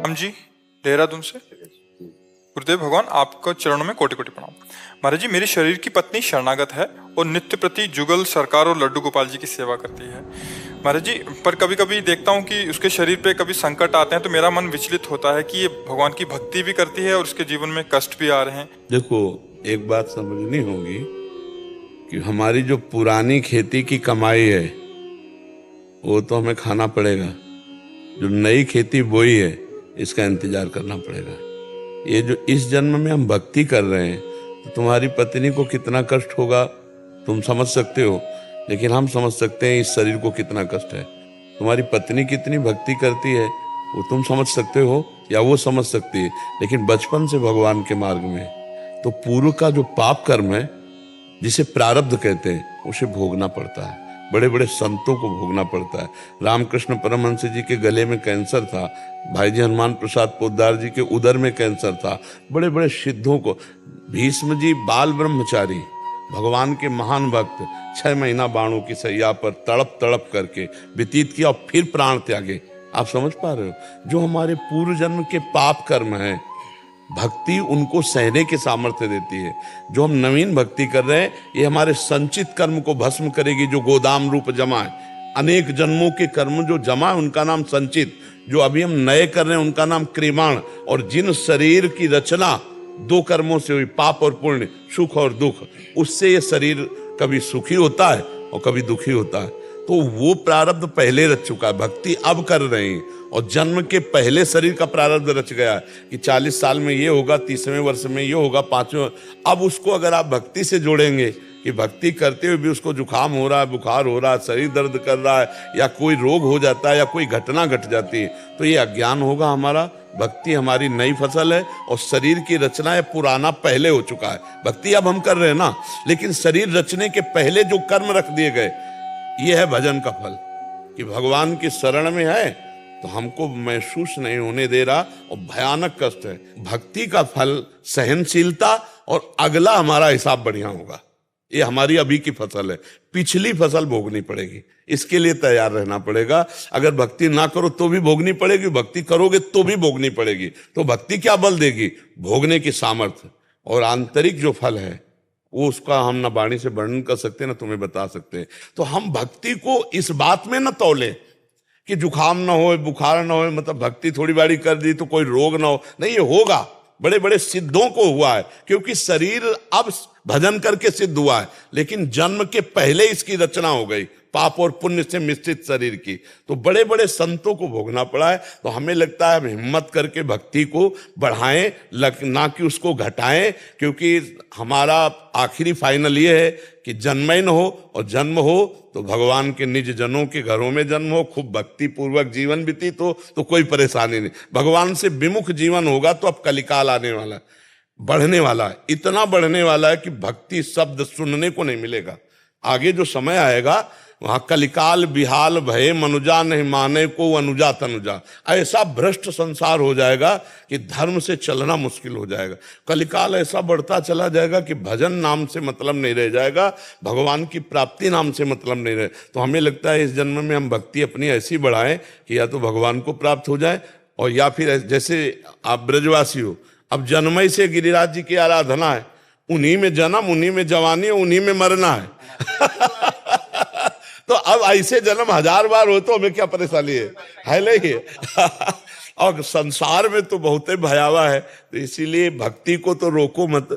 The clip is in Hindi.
राम जी, देहरादून से। गुरुदेव भगवान, आपको चरणों में कोटि कोटि प्रणाम। महाराज जी, मेरी शरीर की पत्नी शरणागत है और नित्य प्रति जुगल सरकार और लड्डू गोपाल जी की सेवा करती है। महाराज जी, पर कभी कभी देखता हूँ कि उसके शरीर पे कभी संकट आते हैं तो मेरा मन विचलित होता है कि ये भगवान की भक्ति भी करती है और उसके जीवन में कष्ट भी आ रहे हैं। देखो, एक बात समझनी होगी कि हमारी जो पुरानी खेती की कमाई है वो तो हमें खाना पड़ेगा, जो नई खेती बोई है इसका इंतजार करना पड़ेगा। ये जो इस जन्म में हम भक्ति कर रहे हैं तो तुम्हारी पत्नी को कितना कष्ट होगा तुम समझ सकते हो, लेकिन हम समझ सकते हैं इस शरीर को कितना कष्ट है। तुम्हारी पत्नी कितनी भक्ति करती है वो तुम समझ सकते हो या वो समझ सकती है, लेकिन बचपन से भगवान के मार्ग में तो पूर्व का जो पाप कर्म है जिसे प्रारब्ध कहते हैं उसे भोगना पड़ता है। बड़े बड़े संतों को भोगना पड़ता है। रामकृष्ण परमहंस जी के गले में कैंसर था, भाई जी हनुमान प्रसाद पोद्दार जी के उदर में कैंसर था, बड़े बड़े सिद्धों को, भीष्म जी बाल ब्रह्मचारी भगवान के महान भक्त 6 महीना बाणों की सैया पर तड़प तड़प करके व्यतीत किया और फिर प्राण त्यागे। आप समझ पा रहे हो, जो हमारे पूर्व जन्म के पाप कर्म हैं भक्ति उनको सहने के सामर्थ्य देती है। जो हम नवीन भक्ति कर रहे हैं ये हमारे संचित कर्म को भस्म करेगी, जो गोदाम रूप जमा है। अनेक जन्मों के कर्म जो जमा है उनका नाम संचित, जो अभी हम नए कर रहे हैं उनका नाम क्रियमाण। और जिन शरीर की रचना 2 कर्मों से हुई, पाप और पुण्य, सुख और दुख, उससे ये शरीर कभी सुखी होता है और कभी दुखी होता है। तो वो प्रारब्ध पहले रच चुका है, भक्ति अब कर रहे हैं। और जन्म के पहले शरीर का प्रारब्ध रच गया है कि 40 साल में ये होगा, 30वें वर्ष में ये होगा, 5वें। अब उसको अगर आप भक्ति से जोड़ेंगे कि भक्ति करते हुए भी उसको जुकाम हो रहा है, बुखार हो रहा है, शरीर दर्द कर रहा है, या कोई रोग हो जाता है, या कोई घटना घट जाती है, तो ये अज्ञान होगा हमारा। भक्ति हमारी नई फसल है और शरीर की रचना है पुराना पहले हो चुका है। भक्ति अब हम कर रहे हैं ना, लेकिन शरीर रचने के पहले जो कर्म रख दिए गए, ये है भजन का फल। कि भगवान की शरण में है तो हमको महसूस नहीं होने दे रहा और भयानक कष्ट है। भक्ति का फल सहनशीलता और अगला हमारा हिसाब बढ़िया होगा। ये हमारी अभी की फसल है, पिछली फसल भोगनी पड़ेगी, इसके लिए तैयार रहना पड़ेगा। अगर भक्ति ना करो तो भी भोगनी पड़ेगी, भक्ति करोगे तो भी भोगनी पड़ेगी। तो भक्ति क्या बल देगी? भोगने की सामर्थ्य। और आंतरिक जो फल है वो उसका हम ना वाणी से वर्णन कर सकते ना तुम्हें बता सकते। तो हम भक्ति को इस बात में न तौले कि जुखाम ना हो, बुखार ना हो, मतलब भक्ति थोड़ी बारी कर दी तो कोई रोग ना हो। नहीं, ये होगा। बड़े बड़े सिद्धों को हुआ है, क्योंकि शरीर अब भजन करके सिद्ध हुआ है, लेकिन जन्म के पहले इसकी रचना हो गई पाप और पुण्य से मिश्रित शरीर की। तो बड़े बड़े संतों को भोगना पड़ा है। तो हमें लगता है हम हिम्मत करके भक्ति को बढ़ाएं, ना कि उसको घटाएं, क्योंकि हमारा आखिरी फाइनल ये है कि जन्म ही न हो, और जन्म हो तो भगवान के निज जनों के घरों में जन्म हो, खूब भक्ति पूर्वक जीवन व्यतीत हो, तो कोई परेशानी नहीं। भगवान से विमुख जीवन होगा तो अब कलिकाल आने वाला है, बढ़ने वाला है, इतना बढ़ने वाला है कि भक्ति शब्द सुनने को नहीं मिलेगा। आगे जो समय आएगा वहां कलिकाल बिहाल भये मनुजा नहीं माने को अनुजा तनुजा। ऐसा भ्रष्ट संसार हो जाएगा कि धर्म से चलना मुश्किल हो जाएगा। कलिकाल ऐसा बढ़ता चला जाएगा कि भजन नाम से मतलब नहीं रह जाएगा, भगवान की प्राप्ति नाम से मतलब नहीं रहे। तो हमें लगता है इस जन्म में हम भक्ति अपनी ऐसी बढ़ाएं कि या तो भगवान को प्राप्त हो जाए, और या फिर जैसे आप ब्रजवासी हो, अब जन्मई से गिरिराज जी की आराधना है, उन्हीं में जन्म, उन्हीं में जवानी, उन्हीं में मरना है। तो अब ऐसे जन्म 1000 बार हो तो हमें क्या परेशानी है नहीं? और संसार में तो बहुत ही भयावह है। तो इसीलिए भक्ति को तो रोको मत,